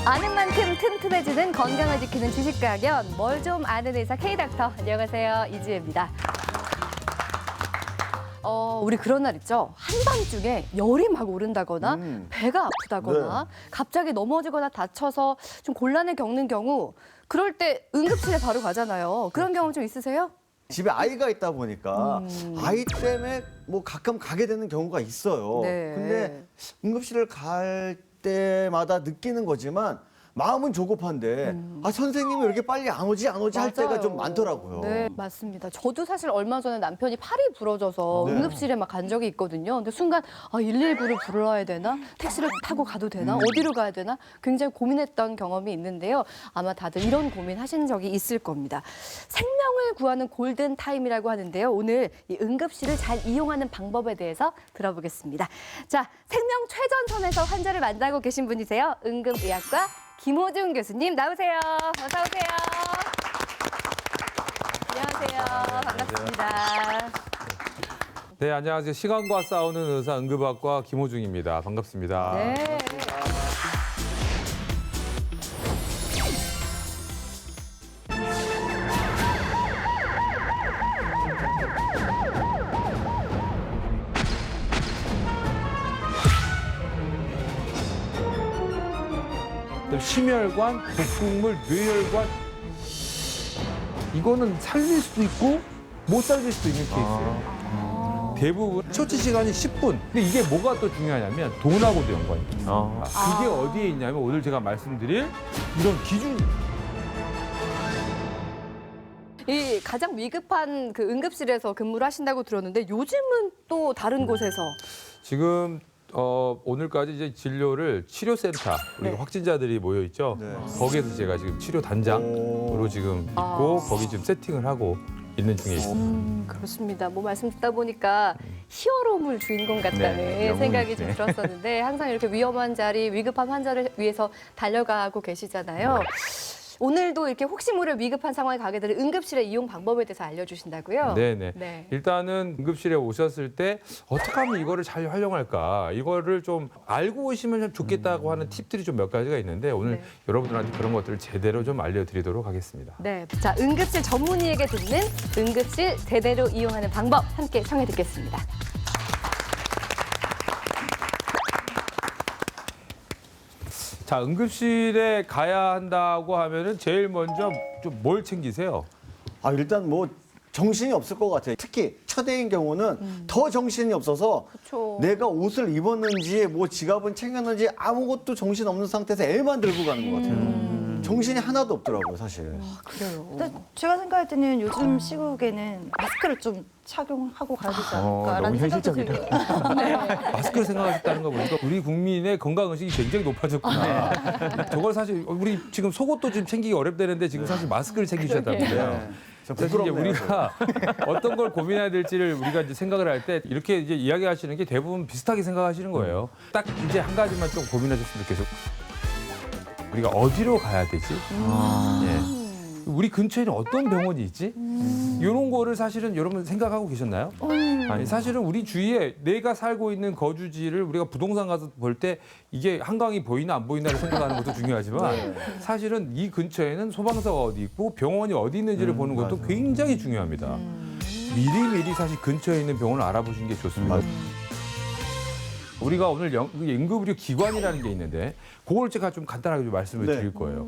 아는 만큼 튼튼해지는 건강을 지키는 지식가견 뭘 좀 아는 의사 K닥터. 안녕하세요, 이지혜입니다. 우리 그런 날 있죠. 한밤중에 열이 막 오른다거나 배가 아프다거나 갑자기 넘어지거나 다쳐서 좀 곤란을 겪는 경우, 그럴 때 응급실에 바로 가잖아요. 그런 경험 좀 있으세요? 집에 아이가 있다 보니까 아이 때문에 뭐 가끔 가게 되는 경우가 있어요. 네. 근데 응급실을 갈 때마다 느끼는 거지만 마음은 조급한데 아 선생님이 왜 이렇게 빨리 안 오지 할 때가 맞아요. 좀 많더라고요. 네, 맞습니다. 저도 사실 얼마 전에 남편이 팔이 부러져서 네. 응급실에 막 간 적이 있거든요. 근데 순간 119를 불러야 되나? 택시를 타고 가도 되나? 어디로 가야 되나? 굉장히 고민했던 경험이 있는데요. 아마 다들 이런 고민 하신 적이 있을 겁니다. 생명을 구하는 골든 타임이라고 하는데요. 오늘 이 응급실을 잘 이용하는 방법에 대해서 들어보겠습니다. 자, 생명 최전선에서 환자를 만나고 계신 분이세요. 응급의학과 김호중 교수님 나오세요. 어서 오세요. 안녕하세요. 반갑습니다. 네, 안녕하세요. 시간과 싸우는 의사 응급의학과 김호중입니다. 반갑습니다. 네. 심혈관, 복국물, 뇌혈관 이거는 살릴 수도 있고 못 살릴 수도 있는 케이스예요. 대부분 처치 시간이 10분. 근데 이게 뭐가 또 중요하냐면 돈하고도 연관이 있어요. 그게 어디에 있냐면 오늘 제가 말씀드릴 이런 기준. 이 가장 위급한 그 응급실에서 근무를 하신다고 들었는데 요즘은 또 다른 곳에서 지금 오늘까지 이제 진료를 치료센터 우리 네. 확진자들이 모여 있죠. 네. 거기에서 제가 지금 치료 단장으로 지금 있고 거기 지금 세팅을 하고 있는 중에 있습니다. 그렇습니다. 뭐 말씀 듣다 보니까 히어로물 주인공 같다는 네, 생각이 좀 네. 들었었는데 항상 이렇게 위험한 자리, 위급한 환자를 위해서 달려가고 계시잖아요. 오늘도 이렇게 혹시 모를 위급한 상황에 가게 되는 응급실의 이용 방법에 대해서 알려주신다고요? 네네. 네. 일단은 응급실에 오셨을 때 어떻게 하면 이거를 잘 활용할까? 이거를 좀 알고 오시면 좀 좋겠다고 하는 팁들이 좀 몇 가지가 있는데 오늘 네. 여러분들한테 그런 것들을 제대로 좀 알려드리도록 하겠습니다. 네, 자 응급실 전문의에게 듣는 응급실 제대로 이용하는 방법 함께 청해 듣겠습니다. 자, 응급실에 가야 한다고 하면은 제일 먼저 좀 뭘 챙기세요? 아 일단 뭐 정신이 없을 것 같아요. 특히 첫 해인 경우는 더 정신이 없어서 그렇죠. 내가 옷을 입었는지 뭐 지갑은 챙겼는지 아무것도 정신 없는 상태에서 애만 들고 가는 것 같아요. 정신이 하나도 없더라고요, 사실. 그래요. 근데 제가 생각할 때는 요즘 시국에는 마스크를 좀 착용하고 가야 되지 않을까라는 생각도 들고요. 마스크를 생각하셨다는 거 보니까 우리 국민의 건강 의식이 굉장히 높아졌구나. 저걸 사실 우리 지금 속옷도 좀 챙기기 어렵다는데 지금 사실 마스크를 챙기셨다고요. 네. 사실 이제 우리가 어떤 걸 고민해야 될지를 우리가 이제 생각을 할 때 이렇게 이제 이야기하시는 게 대부분 비슷하게 생각하시는 거예요. 딱 이제 한 가지만 좀 고민하셨으면 좋겠어요. 우리가 어디로 가야 되지? 예. 우리 근처에는 어떤 병원이 있지? 이런 거를 사실은 여러분 생각하고 계셨나요? 아니 사실은 우리 주위에 내가 살고 있는 거주지를 우리가 부동산 가서 볼 때 이게 한강이 보이나 안 보이나를 생각하는 것도 중요하지만 사실은 이 근처에는 소방서가 어디 있고 병원이 어디 있는지를 보는 것도 굉장히 중요합니다. 미리미리 사실 근처에 있는 병원을 알아보시는 게 좋습니다. 우리가 오늘 응급의료 기관이라는 게 있는데 그걸 제가 좀 간단하게 좀 말씀을 네. 드릴 거예요.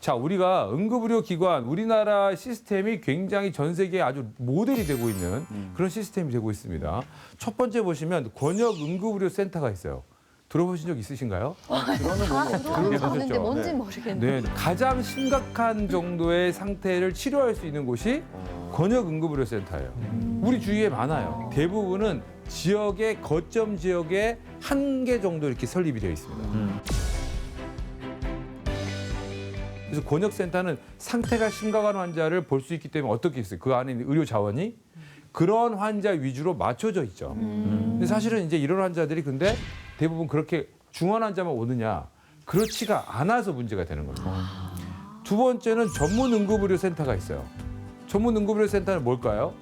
자, 우리가 응급의료 기관, 우리나라 시스템이 굉장히 전 세계에 아주 모델이 되고 있는 그런 시스템이 되고 있습니다. 첫 번째 보시면 권역 응급의료 센터가 있어요. 들어보신 적 있으신가요? 들어봤는데 들어보셨죠? 뭔지 네. 모르겠네요. 네, 가장 심각한 정도의 상태를 치료할 수 있는 곳이 권역 응급의료 센터예요. 우리 주위에 많아요. 대부분은 지역의 거점 지역에 한 개 정도 이렇게 설립이 되어 있습니다. 그래서 권역센터는 상태가 심각한 환자를 볼 수 있기 때문에 어떻게 있어요? 그 안에 있는 의료 자원이 그런 환자 위주로 맞춰져 있죠. 근데 사실은 이제 이런 환자들이 근데 대부분 그렇게 중환 환자만 오느냐? 그렇지가 않아서 문제가 되는 겁니다. 두 번째는 전문 응급의료 센터가 있어요. 전문 응급의료 센터는 뭘까요?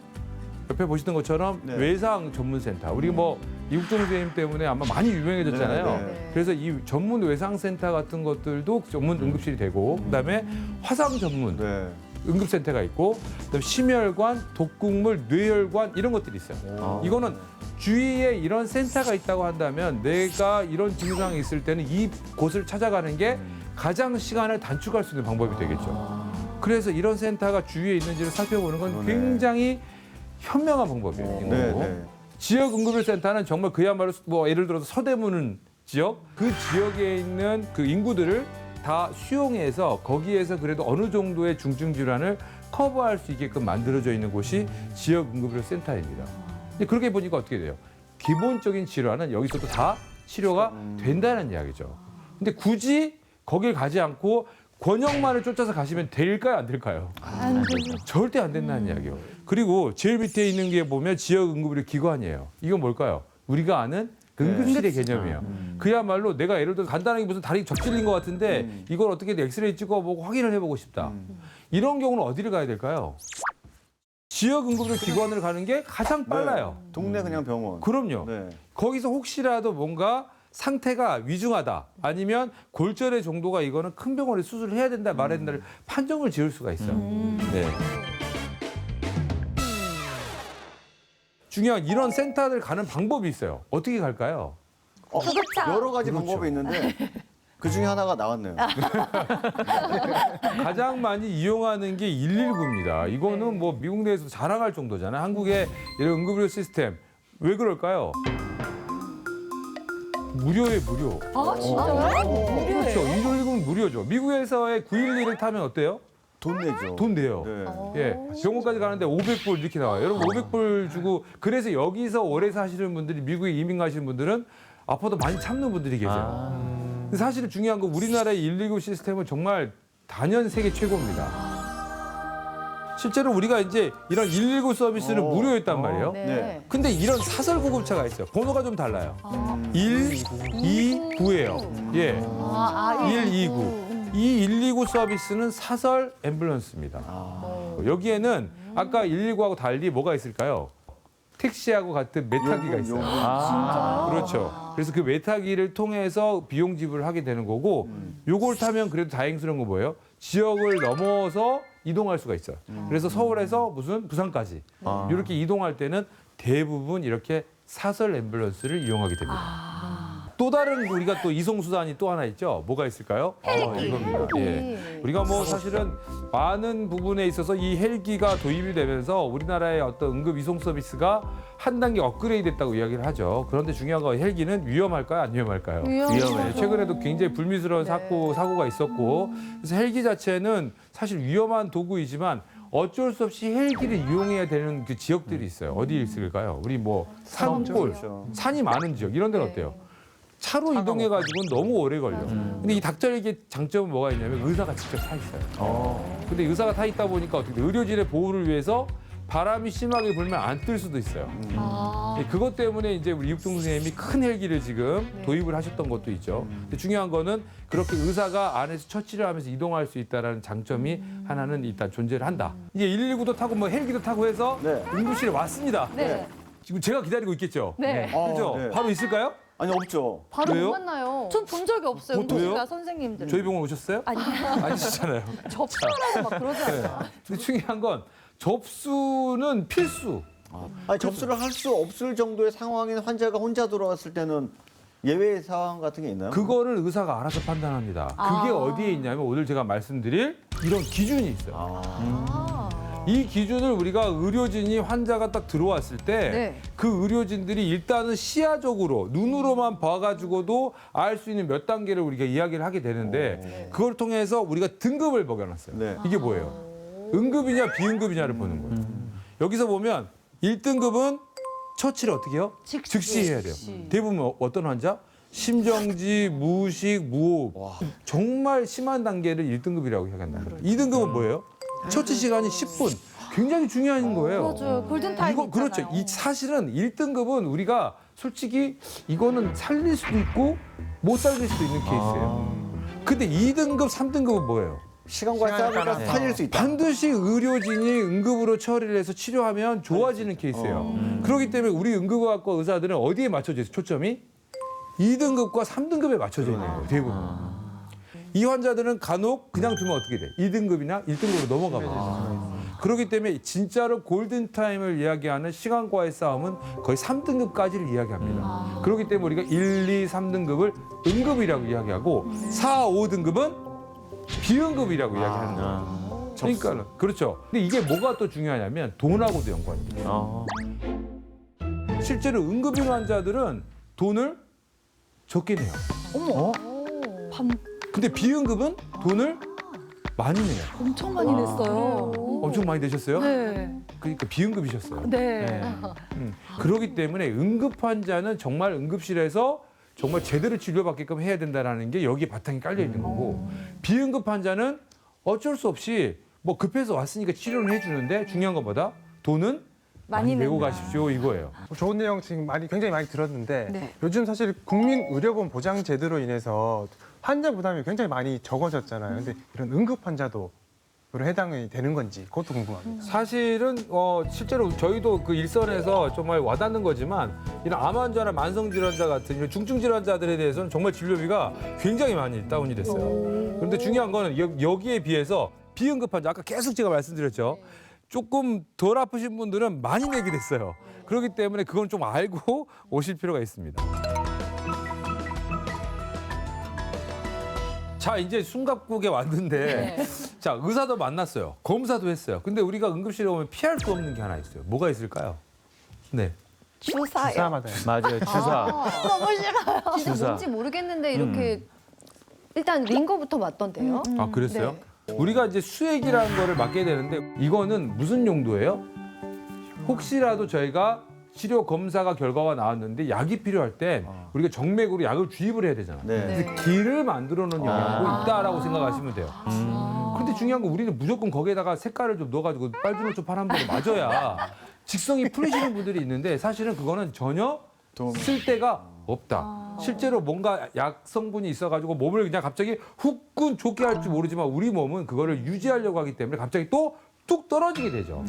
옆에 보시는 것처럼 네. 외상 전문센터. 우리 뭐 이국종 선생님 때문에 아마 많이 유명해졌잖아요. 네, 네. 그래서 이 전문 외상센터 같은 것들도 전문 응급실이 되고 그다음에 화상 전문 네. 응급센터가 있고 그다음에 심혈관, 독극물, 뇌혈관 이런 것들이 있어요. 이거는 주위에 이런 센터가 있다고 한다면 내가 이런 증상이 있을 때는 이 곳을 찾아가는 게 가장 시간을 단축할 수 있는 방법이 되겠죠. 그래서 이런 센터가 주위에 있는지를 살펴보는 건 그러네. 굉장히 현명한 방법이에요. 네, 이거고. 네. 지역 응급센터는 정말 그야말로 뭐 예를 들어서 서대문 지역 그 지역에 있는 그 인구들을 다 수용해서 거기에서 그래도 어느 정도의 중증 질환을 커버할 수 있게끔 만들어져 있는 곳이 지역 응급의료센터입니다. 근데 그렇게 보니까 어떻게 돼요? 기본적인 질환은 여기서도 다 치료가 된다는 이야기죠. 근데 굳이 거길 가지 않고 권역만을 쫓아서 가시면 될까요, 안 될까요? 안 되죠. 절대 안 된다는 이야기예요. 그리고 제일 밑에 있는 게 보면 지역 응급의료 기관이에요. 이건 뭘까요? 우리가 아는 응급실의 개념이에요. 그야말로 내가 예를 들어 간단하게 무슨 다리 접질린 것 같은데 이걸 어떻게 엑스레이 찍어보고 확인을 해보고 싶다. 이런 경우는 어디를 가야 될까요? 지역 응급의료 기관을 가는 게 가장 빨라요. 동네 그냥 병원. 그럼요. 네. 거기서 혹시라도 뭔가 상태가 위중하다 아니면 골절의 정도가 이거는 큰 병원에 수술을 해야 된다 말해야 된다를 판정을 지을 수가 있어요. 네. 중요한 이런 센터들 가는 방법이 있어요. 어떻게 갈까요? 구급차. 여러 가지 그렇죠. 방법이 있는데 그 중에 하나가 나왔네요. 가장 많이 이용하는 게 119입니다. 이거는 뭐 미국 내에서 자랑할 정도잖아요. 한국의 이런 응급의료 시스템. 왜 그럴까요? 무료예요, 무료. 아, 진짜요? 그렇죠. 119는 무료죠. 미국에서의 911을 타면 어때요? 돈 내죠. 돈 내요. 네. 예, 병원까지 가는데 500불 이렇게 나와요. 여러분 500불 주고 그래서 여기서 오래 사시는 분들이 미국에 이민 가시는 분들은 아파도 많이 참는 분들이 계세요. 근데 사실 중요한 건 우리나라의 119 시스템은 정말 단연 세계 최고입니다. 실제로 우리가 이제 이런 119 서비스는 무료였단 말이에요. 네. 근데 이런 사설 구급차가 있어요. 번호가 좀 달라요. 129예요. 예. 129. 이 129 서비스는 사설 앰뷸런스입니다. 여기에는 아까 119하고 달리 뭐가 있을까요? 택시하고 같은 메타기가 있어요. 그렇죠. 그래서 그 메타기를 통해서 비용 지불을 하게 되는 거고 요걸 타면 그래도 다행스러운 건 뭐예요? 지역을 넘어서 이동할 수가 있어요. 그래서 서울에서 무슨 부산까지 이렇게 이동할 때는 대부분 이렇게 사설 앰뷸런스를 이용하게 됩니다. 또 다른 우리가 또 이송 수단이 또 하나 있죠. 뭐가 있을까요? 이겁니다. 예. 우리가 뭐 사실은 많은 부분에 있어서 이 헬기가 도입이 되면서 우리나라의 어떤 응급 이송 서비스가 한 단계 업그레이드 됐다고 이야기를 하죠. 그런데 중요한 건 헬기는 위험할까요? 안 위험할까요? 위험해요. 최근에도 굉장히 불미스러운 사고가 있었고 그래서 헬기 자체는 사실 위험한 도구이지만 어쩔 수 없이 헬기를 이용해야 되는 그 지역들이 있어요. 어디 있을까요? 우리 뭐 산골, 그렇죠. 산이 많은 지역 이런 데는 어때요? 차로 이동해가지고는 너무 오래 걸려. 근데 이 닥터헬기의 장점은 뭐가 있냐면 의사가 직접 타 있어요. 근데 의사가 타 있다 보니까 어떻게 돼? 의료진의 보호를 위해서 바람이 심하게 불면 안 뜰 수도 있어요. 그것 때문에 이제 우리 이국종 선생님이 큰 헬기를 지금 도입을 하셨던 것도 있죠. 근데 중요한 거는 그렇게 의사가 안에서 처치를 하면서 이동할 수 있다는 장점이 하나는 일단 존재를 한다. 이제 119도 타고 뭐 헬기도 타고 해서 네. 응급실에 왔습니다. 네. 지금 제가 기다리고 있겠죠. 네. 그죠? 네. 바로 있을까요? 아니 없죠. 바로 왜요? 못 만나요. 전 본 적이 없어요. 왜요? 응급실가 선생님들. 저희 병원 오셨어요? 아니, 아니시잖아요. 접수하라고 막 그러잖아요. 네. 근데 중요한 건 접수는 필수. 아니 접수를 할 수 없을 정도의 상황인 환자가 혼자 돌아왔을 때는 예외 상황 같은 게 있나요? 그거를 의사가 알아서 판단합니다. 그게 어디에 있냐면 오늘 제가 말씀드릴 이런 기준이 있어요. 이 기준을 우리가 의료진이 환자가 딱 들어왔을 때 그 네. 의료진들이 일단은 시야적으로 눈으로만 봐가지고도 알 수 있는 몇 단계를 우리가 이야기를 하게 되는데 그걸 통해서 우리가 등급을 먹여놨어요. 네. 이게 뭐예요? 응급이냐 비응급이냐를 보는 거예요. 여기서 보면 1등급은 처치를 어떻게 해요? 즉시 해야 돼요. 대부분 어떤 환자? 심정지, 무식, 무호흡. 정말 심한 단계를 1등급이라고 이야기한다. 2등급은 뭐예요? 처치 시간이 10분. 굉장히 중요한 거예요. 맞아요. 골든타임 이거 그렇죠. 있잖아요. 이 사실은 1등급은 우리가 솔직히 이거는 살릴 수도 있고 못 살릴 수도 있는 케이스예요. 근데 2등급, 3등급은 뭐예요? 시간과 시간에 싸우니까 따라서. 살릴 수 있다. 반드시 의료진이 응급으로 처리를 해서 치료하면 좋아지는 케이스예요. 그렇기 때문에 우리 응급의학과 의사들은 어디에 맞춰져 있어요? 초점이 2등급과 3등급에 맞춰져 있는 거예요. 대부분. 이 환자들은 간혹 그냥 두면 어떻게 돼? 2등급이나 1등급으로 넘어가거든요. 그렇기 때문에 진짜로 골든타임을 이야기하는 시간과의 싸움은 거의 3등급까지를 이야기합니다. 그렇기 때문에 우리가 1, 2, 3등급을 응급이라고 이야기하고 4, 5등급은 비응급이라고 이야기하는 거예요. 그러니까 그렇죠. 근데 이게 뭐가 또 중요하냐면 돈하고도 연관이 돼요. 실제로 응급인 환자들은 돈을 적게 내요. 근데 비응급은 돈을 많이 내요. 엄청 많이 냈어요. 엄청 많이 내셨어요? 네. 그러니까 비응급이셨어요. 네. 그렇기 때문에 응급 환자는 정말 응급실에서 정말 제대로 치료받게끔 해야 된다는 게 여기 바탕에 깔려 있는 거고 비응급 환자는 어쩔 수 없이 뭐 급해서 왔으니까 치료는 해주는데 중요한 것보다 돈은 많이 내고 가십시오 이거예요. 좋은 내용 지금 굉장히 많이 들었는데 네. 요즘 사실 국민의료보험 보장 제도로 인해서 환자 부담이 굉장히 많이 적어졌잖아요. 근데 이런 응급 환자도 해당이 되는 건지 그것도 궁금합니다. 사실은 실제로 저희도 그 일선에서 정말 와닿는 거지만 이런 암 환자나 만성 질환자 같은 이런 중증 질환자들에 대해서는 정말 진료비가 굉장히 많이 다운이 됐어요. 그런데 중요한 거는 여기에 비해서 비응급 환자 아까 계속 제가 말씀드렸죠. 조금 덜 아프신 분들은 많이 내게 됐어요. 그렇기 때문에 그건 좀 알고 오실 필요가 있습니다. 자, 이제 숨가쁘게 왔는데 자, 의사도 만났어요. 검사도 했어요. 근데 우리가 응급실에 오면 피할 수 없는 게 하나 있어요. 뭐가 있을까요? 네. 주사요. 주사마다 맞아요. 주사. 너무 싫어요. 진짜 주사. 뭔지 모르겠는데 이렇게 일단 링거부터 맞던데요. 아, 그랬어요? 네. 우리가 이제 수액이라는 거를 맞게 되는데 이거는 무슨 용도예요? 혹시라도 저희가 치료 검사가 결과가 나왔는데 약이 필요할 땐 우리가 정맥으로 약을 주입을 해야 되잖아요. 네. 그래서 기를 만들어 놓은 영양도 있다라고 생각하시면 돼요. 근데 중요한 건 우리는 무조건 거기에다가 색깔을 좀 넣어가지고 빨주노초 파란 불을 맞아야 직성이 풀리시는 분들이 있는데 사실은 그거는 전혀 쓸데가 없다. 실제로 뭔가 약 성분이 있어가지고 몸을 그냥 갑자기 후끈 좋게 할 줄 모르지만 우리 몸은 그거를 유지하려고 하기 때문에 갑자기 또 뚝 떨어지게 되죠.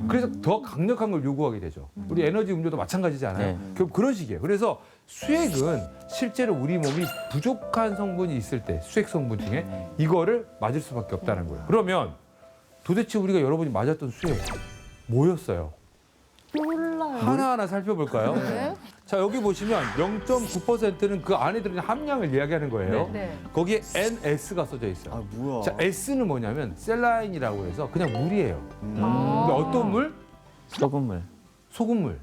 그래서 더 강력한 걸 요구하게 되죠. 우리 에너지 음료도 마찬가지지 않아요? 네. 결국 그런 식이에요. 그래서 수액은 실제로 우리 몸이 부족한 성분이 있을 때 수액 성분 중에 이거를 맞을 수밖에 없다는 거예요. 그러면 도대체 우리가 여러분이 맞았던 수액 뭐였어요? 몰라요. 하나하나 살펴볼까요? 네. 자, 여기 보시면 0.9%는 그 안에 들어있는 함량을 이야기하는 거예요. 네. 거기에 NS가 써져 있어요. 아 뭐야? 자, S는 뭐냐면 셀라인이라고 해서 그냥 물이에요. 근데 어떤 물? 소금물. 소금물.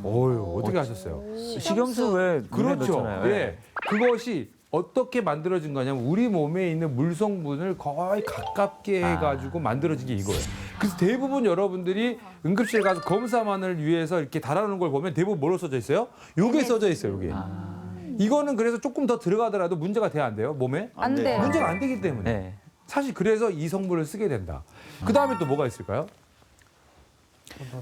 어휴, 어떻게 하셨어요? 식염수 왜 물에 그렇죠. 넣잖아요. 예. 그것이 어떻게 만들어진 거냐면 우리 몸에 있는 물 성분을 거의 가깝게 해가지고 만들어진 게 이거예요. 그래서 대부분 여러분들이 응급실 가서 검사만을 위해서 이렇게 달아놓은 걸 보면 대부분 뭐로 써져 있어요? 요게 써져 있어요, 요게. 이거는 그래서 조금 더 들어가더라도 문제가 돼야 안 돼요, 몸에? 안 돼요. 문제가 안 되기 때문에. 네. 사실 그래서 이 성분을 쓰게 된다. 그 다음에 또 뭐가 있을까요?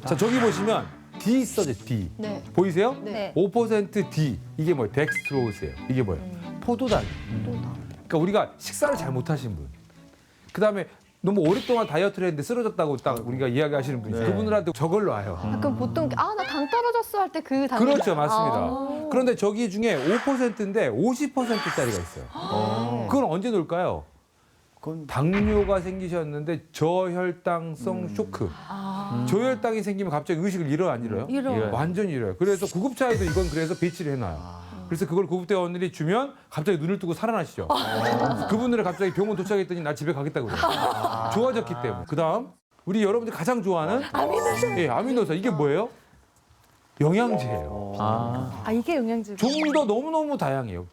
자, 저기 보시면 D 써져 D. 네. 보이세요? 네. 5% D. 이게 뭐예요? 덱스트로스예요. 이게 뭐예요? 포도당. 그러니까 우리가 식사를 잘 못하신 분. 그다음에 너무 오랫동안 다이어트를 했는데 쓰러졌다고 딱 우리가 이야기하시는 분이 있어요. 그분들한테 저걸로 와요. 그럼 보통 나 당 떨어졌어 할 때 그 당. 그렇죠, 맞습니다. 그런데 저기 중에 5%인데 50%짜리가 있어요. 그건 언제 놓을까요? 그건 당뇨가 생기셨는데 저혈당성 쇼크. 저혈당이 생기면 갑자기 의식을 잃어요, 안 잃어요? 잃어요. 완전히 잃어요. 그래서 구급차에도 이건 그래서 배치를 해놔요. 그래서 그걸 구급대원들이 주면 갑자기 눈을 뜨고 살아나시죠. 그분들은 갑자기 병원 도착했더니 나 집에 가겠다고 그래요. 좋아졌기 때문에. 그다음 우리 여러분들이 가장 좋아하는 아미노산. 예, 아미노산. 이게 뭐예요? 영양제예요. 아. 이게 영양제. 종류도 너무너무 다양해요.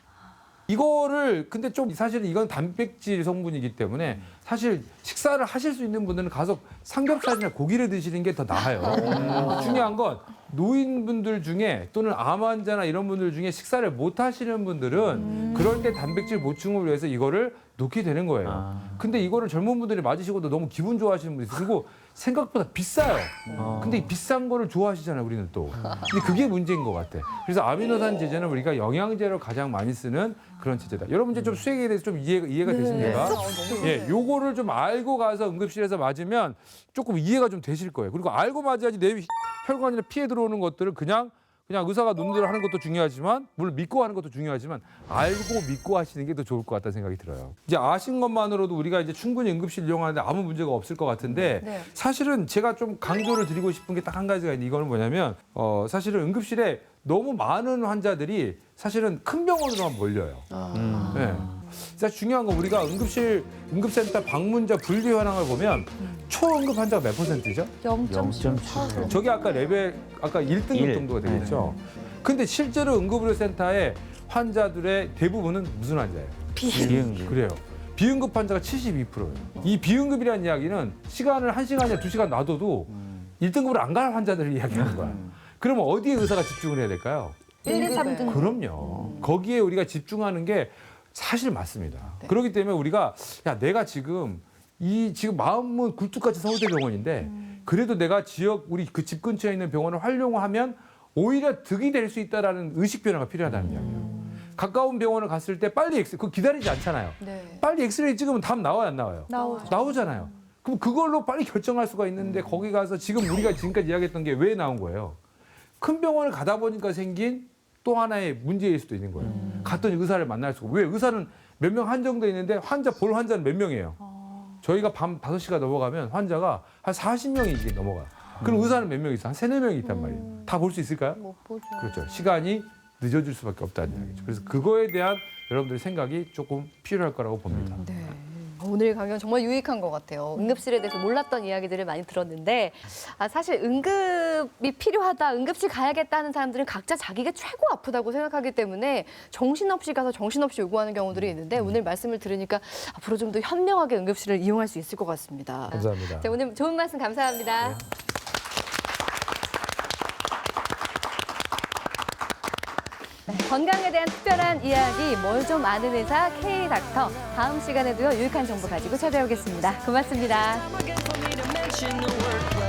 이거를 근데 좀 사실은 이건 단백질 성분이기 때문에 사실 식사를 하실 수 있는 분들은 가서 삼겹살이나 고기를 드시는 게 더 나아요. 중요한 건 노인분들 중에 또는 암 환자나 이런 분들 중에 식사를 못 하시는 분들은 그럴 때 단백질 보충을 위해서 이거를 놓게 되는 거예요. 근데 이거를 젊은 분들이 맞으시고도 너무 기분 좋아하시는 분이 있어요. 그리고 생각보다 비싸요. 근데 이 비싼 거를 좋아하시잖아요, 우리는 또. 근데 그게 문제인 것 같아. 그래서 아미노산 제제는 우리가 영양제로 가장 많이 쓰는 그런 제제다. 여러분 이제 좀 수액에 대해서 좀 이해가 되십니까? 예, 요거를 좀 알고 가서 응급실에서 맞으면 조금 이해가 좀 되실 거예요. 그리고 알고 맞아야지 내 혈관이나 피에 들어오는 것들을 그냥 의사가 논대로 하는 것도 중요하지만 물론 믿고 하는 것도 중요하지만 알고 믿고 하시는 게 더 좋을 것 같다는 생각이 들어요. 이제 아신 것만으로도 우리가 이제 충분히 응급실 이용하는데 아무 문제가 없을 것 같은데 네. 사실은 제가 좀 강조를 드리고 싶은 게 딱 한 가지가 있는데 이거는 뭐냐면 사실은 응급실에 너무 많은 환자들이 사실은 큰 병원으로만 몰려요. 네. 진짜 중요한 건 우리가 응급센터 방문자 분류 현황을 보면 초응급 환자가 몇 %죠? 0.7%. 저게 아까 1등급 일. 정도가 되겠죠. 근데 실제로 응급의료센터의 환자들의 대부분은 무슨 환자예요? 비응급. 그래요. 비응급 환자가 72%예요. 이 비응급이라는 이야기는 시간을 1시간이나 2시간 놔둬도 1등급으로 안 갈 환자들을 이야기하는 거야. 그러면 어디에 의사가 집중을 해야 될까요? 1, 2, 3등. 그럼요. 거기에 우리가 집중하는 게 사실 맞습니다. 그렇기 때문에 우리가 내가 지금 마음은 굴뚝같이 서울대병원인데 그래도 내가 우리 그 집 근처에 있는 병원을 활용하면 오히려 득이 될 수 있다라는 의식 변화가 필요하다는 이야기예요. 가까운 병원을 갔을 때 빨리 그거 기다리지 않잖아요. 네. 빨리 엑스레이 찍으면 답 나와요, 안 나와요? 나오죠. 나오잖아요. 그럼 그걸로 빨리 결정할 수가 있는데 거기 가서 지금 우리가 지금까지 이야기했던 게 왜 나온 거예요? 큰 병원을 가다 보니까 생긴 또 하나의 문제일 수도 있는 거예요. 갔더니 의사를 만날 수가. 왜? 의사는 몇 명 한정돼 있는데 볼 환자는 몇 명이에요? 저희가 밤 5시가 넘어가면 환자가 한 40명이 이게 넘어가요. 그럼 의사는 몇 명 있어? 한 3, 4명이 있단 말이에요. 다 볼 수 있을까요? 못 보죠. 그렇죠. 시간이 늦어질 수밖에 없다는 이야기죠. 그래서 그거에 대한 여러분들의 생각이 조금 필요할 거라고 봅니다. 네. 오늘 강연 정말 유익한 것 같아요. 응급실에 대해서 몰랐던 이야기들을 많이 들었는데 사실 응급이 필요하다, 응급실 가야겠다 하는 사람들은 각자 자기가 최고 아프다고 생각하기 때문에 정신없이 가서 정신없이 요구하는 경우들이 있는데 오늘 말씀을 들으니까 앞으로 좀 더 현명하게 응급실을 이용할 수 있을 것 같습니다. 감사합니다. 자, 오늘 좋은 말씀 감사합니다. 네, 건강에 대한 특별한 이야기, 뭘 좀 아는 의사 K닥터. 다음 시간에도요, 유익한 정보 가지고 찾아오겠습니다. 고맙습니다. Again for me to mention the word